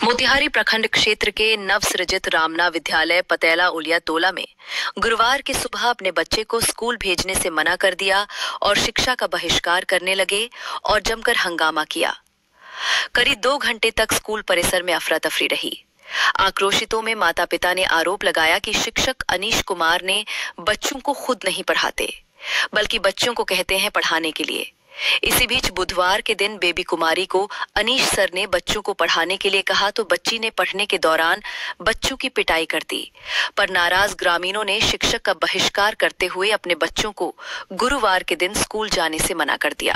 मोतिहारी प्रखंड क्षेत्र के नवसृजित रामना विद्यालय पतेला उलिया तोला में गुरुवार की सुबह अपने बच्चे को स्कूल भेजने से मना कर दिया और शिक्षा का बहिष्कार करने लगे और जमकर हंगामा किया। करीब 2 घंटे तक स्कूल परिसर में अफरा तफरी रही। आक्रोशितों में माता पिता ने आरोप लगाया कि शिक्षक अनीश कुमार ने बच्चों को खुद नहीं पढ़ाते, बल्कि बच्चों को कहते हैं पढ़ाने के लिए। इसी बीच बुधवार के दिन बेबी कुमारी को अनीश सर ने बच्चों को पढ़ाने के लिए कहा तो बच्ची ने पढ़ने के दौरान बच्चों की पिटाई कर दी। पर नाराज ग्रामीणों ने शिक्षक का बहिष्कार करते हुए अपने बच्चों को गुरुवार के दिन स्कूल जाने से मना कर दिया।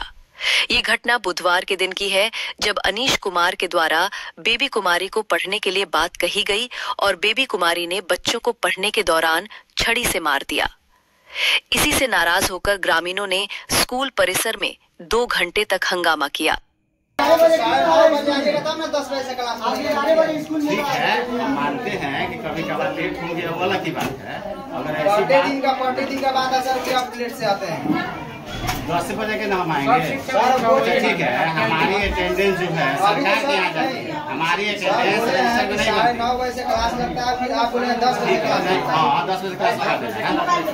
ये घटना बुधवार के दिन की है, जब अनीश कुमार के द्वारा बेबी कुमारी को पढ़ने के लिए बात कही गई और बेबी कुमारी ने बच्चों को पढ़ने के दौरान छड़ी से मार दिया। इसी से नाराज होकर ग्रामीणों ने स्कूल परिसर में 2 घंटे तक हंगामा किया। ठीक है, मानते हैं कि कभी कभार लेट होंगे, वो अलग की बात है। अगर ऐसी दिन का बात है सर कि आप लेट से आते हैं 10 बजे के नाम आएंगे। ठीक है, हमारी अटेंडेंस जो है सरकार के यहाँ जाती है, हमारी अटेंडेंस 9 बजे से क्लास लगता है, फिर आप बोले 10 बजे क्लास। हाँ, 10 बजे क्लास लगा देना है,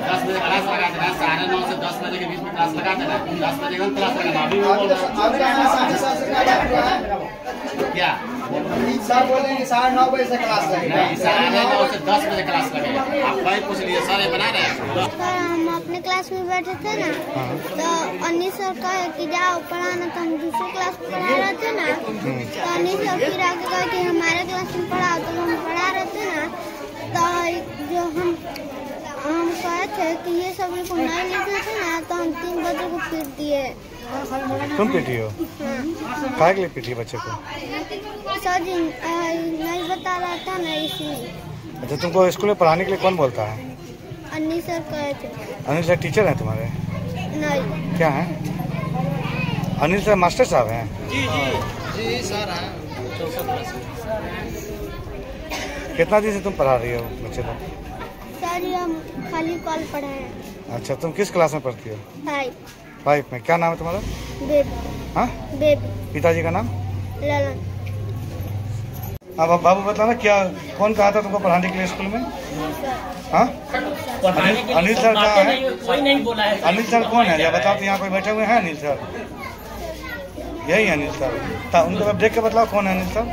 10 बजे क्लास लगा देना है, 9:30 से 10 बजे के बीच में क्लास लगा देना है। 10 बजे का क्लास लगाना। क्या सर बोले 9:30 बजे से क्लास लगेगा? नहीं, 9:30 से 10 बजे क्लास लगेगा। आप भाई पूछ लिए, सर ये बना रहे हैं। हम अपने क्लास में बैठे थे ना, तो अनीश सर कहे कि जाओ पढ़ाना, तो हम दूसरे क्लास में पढ़ा रहे थे ना, तो अनीश सर फिर आके कहे कि हमारे क्लास में पढ़ाओ, तो हम पढ़ा रहे थे ना, तो जो हम कहे थे कि ये सब को नहीं लिखे थे ना, तो हम 3 बजे को पीट दिए। तुम पीटी हो? काय के लिए पीटी बच्चे को? सर जी नहीं बता रहा था ना, इसलिए। अच्छा, तुमको स्कूल में पढ़ाने के लिए कौन बोलता है? अनीश सर कहे थे। अनिल सर टीचर हैं तुम्हारे? नहीं। क्या हैं? अनिल सर मास्टर साहब हैं? जी सर हैं। कितना दिन से तुम पढ़ा रही हो बच्चे को? सर हम खाली कॉल पढ़े हैं। अच्छा, तुम किस क्लास में पढ़ती हो? 5 में। क्या नाम है तुम्हारा? बेबी। हाँ, बेबी। पिताजी का नाम? ललन। अब बाबू बताना, क्या कौन कहा था तुमको पढ़ाने के लिए स्कूल में? हाँ, अनिल सर कहाँ है? कोई नहीं बोला है। अनिल सर कौन है? या बताओ तो, यहाँ कोई बैठे हुए हैं अनिल सर? यही अनिल सर। तो उनको देख के बताओ कौन है अनिल सर।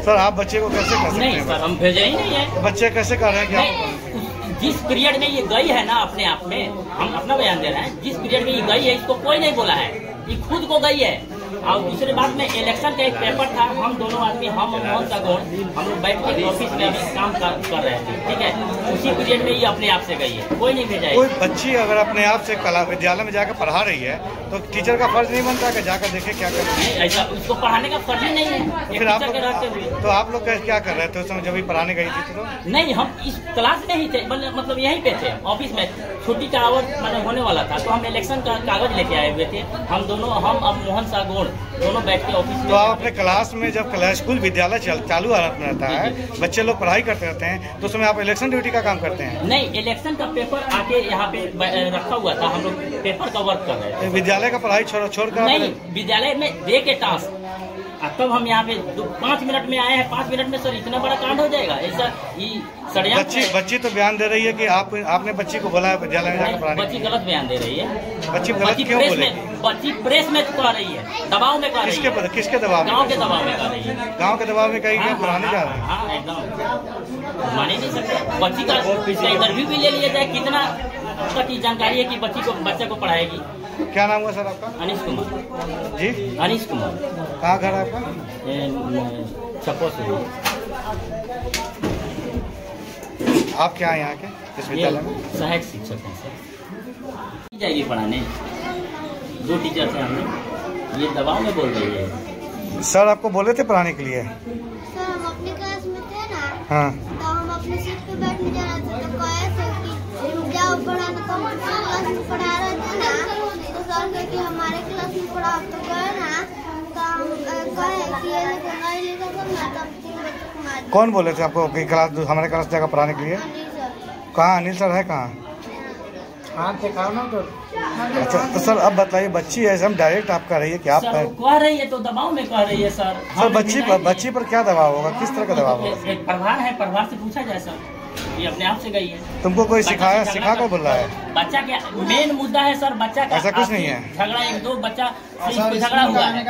सर आप बच्चे को कैसे कर सकते हैं? नहीं सर, हम भेजे ही नहीं है। बच्चे कैसे कर रहे हैं कि आप? जिस पीरियड में ये गई है ना, अपने आप में हम अपना बयान दे रहे हैं, जिस पीरियड में ये गई है इसको कोई नहीं बोला है, ये खुद को गई है। और दूसरी बात में इलेक्शन का एक पेपर था, हम दोनों आदमी, हम और मोहन सागौर, हम लोग बैठ के ऑफिस में अभी काम कर रहे थे, ठीक है। उसी पीरियड में ये अपने आप से गई है, कोई नहीं भेजा है। कोई बच्ची अगर अपने आप से कला विद्यालय में जाकर पढ़ा रही है तो टीचर का फर्ज नहीं बनता कि जाकर देखे क्या कर रही है? ऐसा उसको पढ़ाने का फर्ज ही नहीं है। फिर आप लोग क्या कर रहे थे उस समय जब भी पढ़ाने गई थी? तो नहीं, हम इस क्लास में ही थे, मतलब यहीं पे थे ऑफिस में। छुट्टी का आवर मतलब होने वाला था, तो हम इलेक्शन का कागज लेके आए हुए थे। हम दोनों, हम अब मोहन सागौर दोनों बैठ के ऑफिस में। तो आप अपने क्लास में जब स्कूल विद्यालय चालू हालत में रहता है, बच्चे लोग पढ़ाई करते रहते हैं, तो उसमें आप इलेक्शन ड्यूटी का काम करते हैं? नहीं, इलेक्शन का पेपर आके यहाँ पे रखा हुआ था, हम लोग पेपर का वर्क कर रहे थे। विद्यालय का पढ़ाई छोड़ कर? नहीं, विद्यालय में दे के टास्क, तब हम यहाँ पे 5 मिनट में आए हैं। 5 मिनट में सर इतना बड़ा कांड हो जाएगा? ऐसा बच्ची तो बयान दे रही है कि आपने बच्ची को बोला है विद्यालय में जाकर पढ़ाने। बच्ची गलत बयान दे रही है। बच्ची गलत क्यों बोलेगी? बच्ची प्रेस में कह रही है, दबाव में कह रही है। किसके दबाव में? गाँव के दबाव में कह रही है। गाँव के दबाव में कहीं पढ़ाने जा रहे हैं? हाँ, एकदम मान ही नहीं सकते। बच्ची का इंटरव्यू भी ले लिया जाए, कितना की जानकारी है कि बच्चे को पढ़ाएगी। क्या नाम हुआ सर आपका? अनीश कुमार जी। अनीश कुमार। कहाँ घर है आपका? छप्पो से। आप क्या हैं यहाँ के इस विद्यालय में? सहायक शिक्षक हैं सर। जाएगी पढ़ाने, 2 टीचर थे हमने, ये दबाव में बोल रही है। सर आपको बोले थे पढ़ाने के लिए? सर हम अपनी क्लास में थे ना, हाँ, तो हम अपनी सीट पे बैठने जा रहे थे, तो कहे थे कि जाओ पढ़ाना, तो हम दूसरे क्लास में पढ़ा रहे थे ना, तो सर कहे कि हमारे क्लास में पढ़ाओ, तो गए ना, तो हम कहे कि ये लोग नहीं लिखा सब ना, तब 3 बच्चों को मार। कौन बोले थे आपको कि हमारे क्लास जाकर पढ़ाने के लिए? अनिल सर। कहाँ अनिल सर है? कहाँ? हाथ दिखाओ ना तो। अच्छा तो सर अब बताइए, बच्ची है हम डायरेक्ट आप कह रही है कि आप कह रही है तो दबाव में कह रही है सर। सर बच्ची पर क्या दबाव होगा, किस तरह का दबाव होगा? एक प्रभार है, प्रभार से पूछा जाए सर, ये अपने आप से गई है। तुमको कोई सिखा कर बोल रहा है? बच्चा क्या मेन मुद्दा है सर, बच्चा का ऐसा कुछ नहीं है। झगड़ा एक दो बच्चा झगड़ा हुआ है।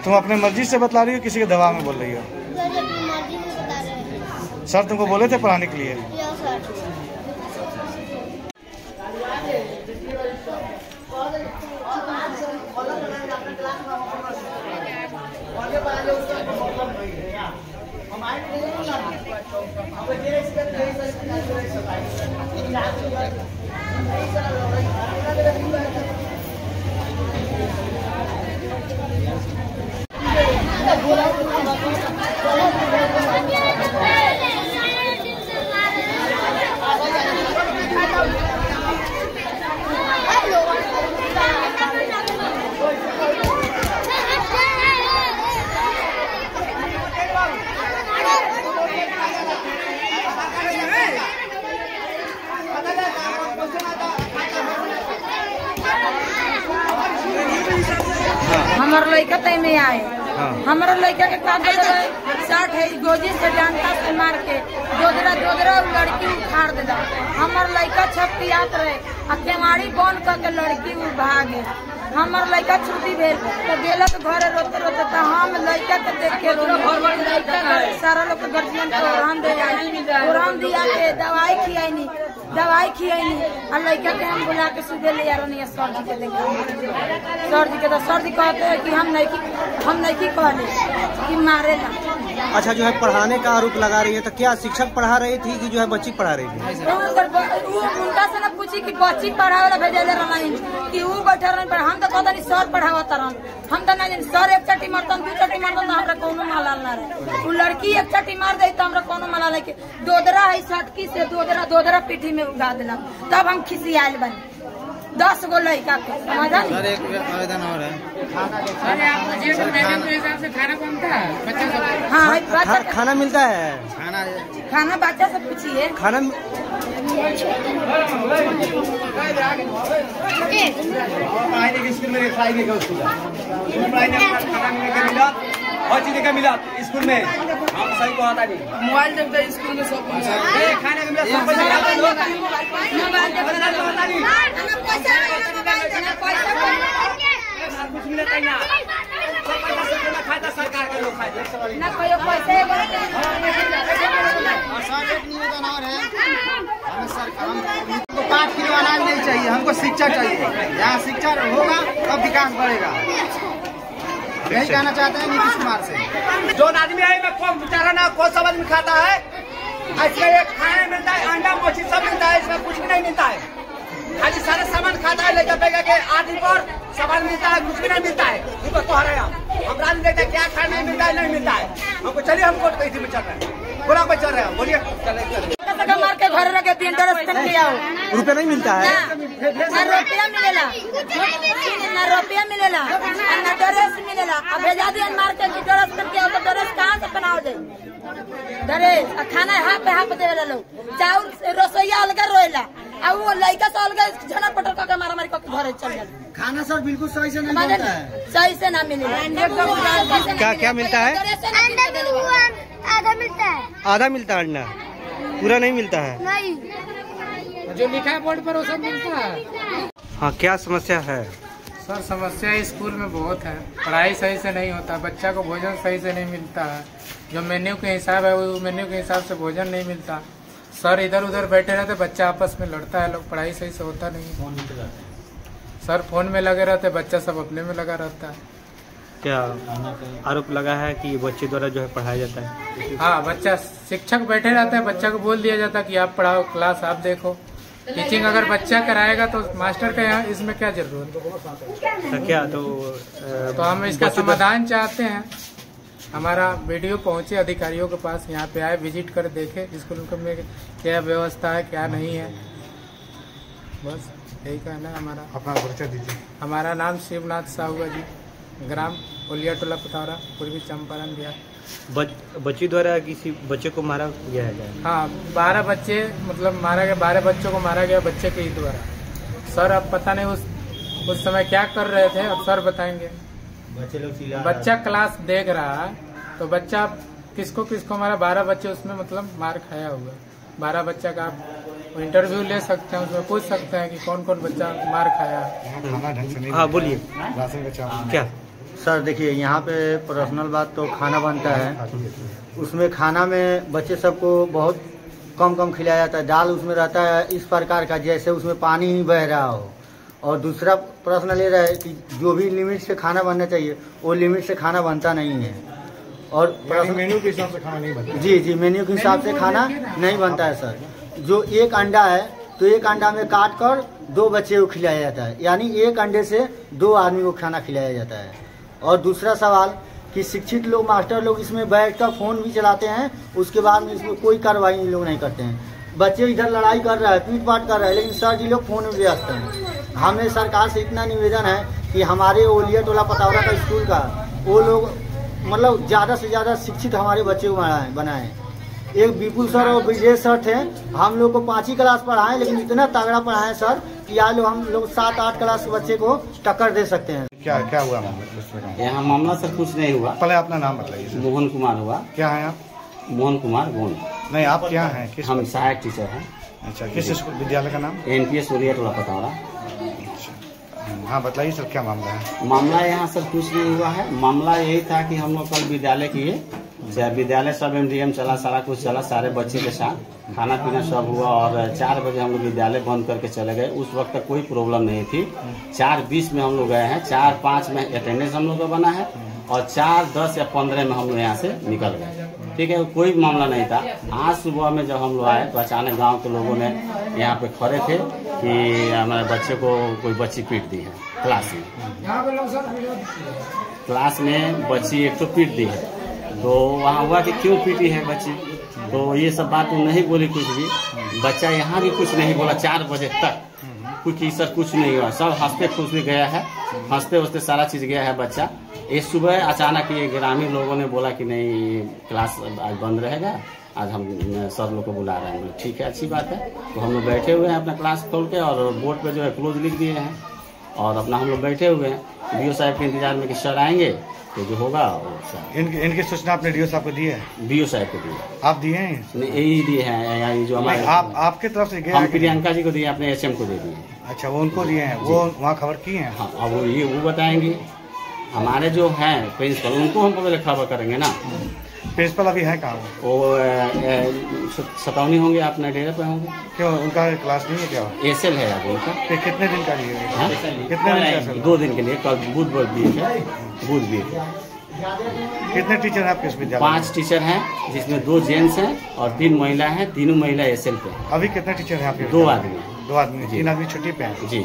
तुम अपने मर्जी से बतला रही हो, किसी के दबाव में बोल रही हो? सर तुमको बोले थे पढ़ाने के लिए? हमारे लड़का तय में आए, हमारा लड़का के काम शर्ट है गोजी से डंडा से मार के दोदरा लड़की उखाड़ देगा। हमार लड़का छपियात रहे आ केवाड़ी बंद करके लड़की भागे। हमार लड़का छुट्टी भेल तो गेल तो घरे रोते रोते तो हम लड़का के देख के सारा लोग गर्जियन को ओराम दिया के दवाई खियाई और लड़का के हम बुला के सुबह ले यार नहीं सर जी के देखा। सर जी कहते हैं कि हम नहीं कहले कि मारे ना। अच्छा जो है पढ़ाने का आरोप लगा रही है, तो क्या शिक्षक पढ़ा रही थी कि जो है बच्ची पढ़ा रही थी? तो उनका से ना पूछी कि बच्ची पढ़ावे ला भेजले रही कि वो बैठे रही, पर हम तो कहता नहीं सर पढ़ावत रहा। हम तो नहीं सर एक चट्टी मारतन दू चट्टी मारतन तो हमरा कोनो माला ना रहे। वो लड़की एक चट्टी मार दे तो हमरा कोनो माला लेके दोदरा है सटकी से दोदरा पीठी में उगा दिला। तब हम खिसियाल बनी 10 गो लड़का के। सर एक आवेदन और है, हिसाब से खाना बनता है बच्चा सब? हाँ खाना मिलता है। खाना बच्चा से पूछिए। खाना स्कूल में और चीज का मिला स्कूल में, हम सही को आता नहीं। मोबाइल देखते हैं स्कूल में सब खाने का मिला कुछ मिलता ही ना, खाता सरकार के लोग खाते ना कोई पैसे हमको 5 किलो अनाज नहीं चाहिए, हमको शिक्षा चाहिए। यहाँ शिक्षा होगा तब विकास बढ़ेगा। यही कहना चाहते हैं नीतीश कुमार से। जो आदमी है मैं कौन बेचारा ना कौन सब आदमी खाता है, इसमें एक खाने मिलता है, अंडा मछली सब मिलता है, इसमें कुछ भी नहीं मिलता है। खाली सारा सामान खाता है, लेकर बेगा के आदमी पर सामान मिलता है, कुछ भी नहीं मिलता है। ऊपर तो हरा हमरा नहीं देखता क्या खाना नहीं मिलता है, नहीं मिलता है हमको। चलिए हम कोर्ट कैसे में चल रहे हैं, बोला पे चल रहे हैं, बोलिए चले मार के घर रखे 3 रुपया नहीं मिलता है, ना रुपया मिलेला, ना रुपया मिलेला, ना ड्रेस मिलेला। अब भेजा दिया मार के ड्रेस करके आओ तो ड्रेस कहाँ से बनाओ दे ड्रेस? खाना हाथ पे हाथ देवेला लोग, चाउर रसोईया अलग रोएला और वो लड़का से अलग झना पटल करके मारा मारी करके घरे चल जाए। खाना सर बिल्कुल सही से नहीं मिलता है, सही से ना मिलेगा। क्या मिलता है? आधा मिलता है, आधा मिलता है अंडा, पूरा नहीं मिलता है। नहीं जो लिखा है बोर्ड पर वो सब मिलता है। हाँ क्या समस्या है? सर समस्या स्कूल में बहुत है, पढ़ाई सही से नहीं होता, बच्चा को भोजन सही से नहीं मिलता है। जो मेन्यू के हिसाब है वो मेन्यू के हिसाब से भोजन नहीं मिलता। सर इधर उधर बैठे रहते, बच्चा आपस में लड़ता है, लोग पढ़ाई सही से होता नहीं। सर फोन में लगे रहते, बच्चा सब अपने में लगा रहता है। क्या आरोप लगा है कि बच्चे द्वारा जो है पढ़ाया जाता है? हाँ बच्चा शिक्षक बैठे रहते हैं, बच्चा को बोल दिया जाता है कि आप पढ़ाओ, क्लास आप देखो। टीचिंग अगर बच्चा कराएगा तो मास्टर का यहाँ इसमें क्या जरूरत है? क्या तो हम इसका समाधान चाहते हैं। हमारा वीडियो पहुंचे अधिकारियों के पास, यहाँ पे आए, विजिट कर देखे स्कूल में क्या व्यवस्था है क्या नहीं है। बस यही कहना है हमारा। अपना परिचय दीजिए। हमारा नाम शिवनाथ साहू है जी, ग्राम उलिया टोला पथौरा, पूर्वी चंपारण बिहार। बच्ची द्वारा किसी बच्चे को मारा गया है? हाँ, 12 बच्चे मतलब मारा गया, 12 बच्चों को मारा गया बच्चे के ही द्वारा। सर अब पता नहीं उस समय क्या कर रहे थे, अब सर बताएंगे। बच्चा क्लास देख रहा है तो बच्चा किसको मारा, 12 बच्चे उसमें मतलब मार खाया हुआ। 12 बच्चा का आप इंटरव्यू ले सकते हैं, उसमें पूछ सकते हैं कि कौन कौन बच्चा मार खाया। हाँ बोलिए। क्या सर देखिए, यहाँ पे पर्सनल बात तो खाना बनता है, उसमें खाना में बच्चे सबको बहुत कम खिलाया जाता है। दाल उसमें रहता है इस प्रकार का जैसे उसमें पानी ही बह रहा हो। और दूसरा प्रश्न ले रहा है कि जो भी लिमिट से खाना बनना चाहिए वो लिमिट से खाना बनता नहीं है। और मेन्यू के हिसाब से खाना नहीं बनता? जी, मेन्यू के हिसाब से खाना नहीं बनता है सर। जो एक अंडा है तो एक अंडा में काट कर 2 बच्चे को खिलाया जाता है, यानी एक अंडे से 2 आदमी को खाना खिलाया जाता है। और दूसरा सवाल कि शिक्षित लोग, मास्टर लोग इसमें बैठकर फोन भी चलाते हैं, उसके बाद में इसमें कोई कार्रवाई इन लोग नहीं करते हैं। बच्चे इधर लड़ाई कर रहा है, पीट पाट कर रहा है, लेकिन सर जी लोग फोन में व्यस्त हैं। हमें सरकार से इतना निवेदन है कि हमारे ओलिया टोला पतावरा का स्कूल का वो लोग मतलब ज़्यादा से ज़्यादा शिक्षित हमारे बच्चे को बनाए। एक विपुल सर और विजय सर थे, हम लोग को 5वीं क्लास पढ़ाएं, लेकिन इतना तगड़ा पढ़ाएं सर कि आज लोग हम लोग 7-8 क्लास के बच्चे को टक्कर दे सकते हैं। क्या हुआ मामला? यहाँ मामला सर कुछ नहीं हुआ। पहले अपना नाम बताइए। मोहन कुमार हुआ। क्या है आप? मोहन कुमार गोंड। नहीं, आप क्या हैं? हम सहायक टीचर हैं। अच्छा, किस स्कूल विद्यालय का नाम? NPS ओलिया टोला पतावरा। हाँ बताइए सर, क्या मामला है? मामला यहाँ सर कुछ नहीं हुआ है। मामला यही था कि हम लोग कल विद्यालय किए, विद्यालय सब MDM चला, सारा कुछ चला, सारे बच्चे के साथ खाना पीना सब हुआ और 4 बजे हम लोग विद्यालय बंद करके चले गए। उस वक्त तक कोई प्रॉब्लम नहीं थी। 4:20 में हम लोग गए हैं, 4:05 में अटेंडेंस हम लोग का बना है और 4:10 या 15 में हम लोग यहाँ से निकल गए। ठीक है, कोई मामला नहीं था। आज सुबह में जब हम लोग आए तो अचानक गांव के लोगों ने यहाँ पे खड़े थे कि हमारे बच्चे को कोई बच्ची पीट दी है क्लास में। क्लास में बच्ची एक तो पीट दी है, तो वहाँ हुआ कि क्यों पीटी है बच्ची, तो ये सब बात नहीं बोली कुछ भी। बच्चा यहाँ भी कुछ नहीं बोला 4 बजे तक, कुछ सर कुछ नहीं हुआ। सब हंसते खुशते गया है, हंसते सारा चीज गया है बच्चा। इस सुबह अचानक ये ग्रामीण लोगों ने बोला कि नहीं क्लास आज बंद रहेगा, आज हम सर लोग को बुला रहे हैं। ठीक है, अच्छी बात है। तो हम लोग बैठे हुए हैं अपना क्लास खोल के और बोर्ड पे जो है क्लोज लिख दिए हैं और अपना हम लोग बैठे हुए हैं DO साहब के इंतजार में कि सर आएंगे तो जो होगा। इनकी सूचना आपने DO साहब को दी है? DO साहब को दी। आप दिए हैं? यही दिए हैं जो हमारे आपके तरफ से गए? हम प्रियंका जी को दिए, अपने HM को दे दिए। अच्छा, वो उनको दिए हैं, वो वहाँ खबर की है? हाँ, अब वो बताएंगे। हमारे जो हैं प्रिंसिपल, उनको हम पहले खबर करेंगे ना। प्रिंसिपल अभी है कहाँ? वो सतौनी होंगे, अपने डेरे पे होंगे। क्यों, उनका क्लास नहीं है क्या? ASL है अभी उनका। कितने दिन का लिए? कितने दिन? 2 दिन के लिए, कल बुध भी है। कितने टीचर हैं आपके इस विद्यालय? 5 टीचर हैं, जिसमें 2 जेंट्स हैं और 3 महिला हैं। तीनों महिला ASL पे। अभी कितने टीचर हैं आपके? 2 आदमी। 2 आदमी, 3 आदमी छुट्टी पे हैं। जी।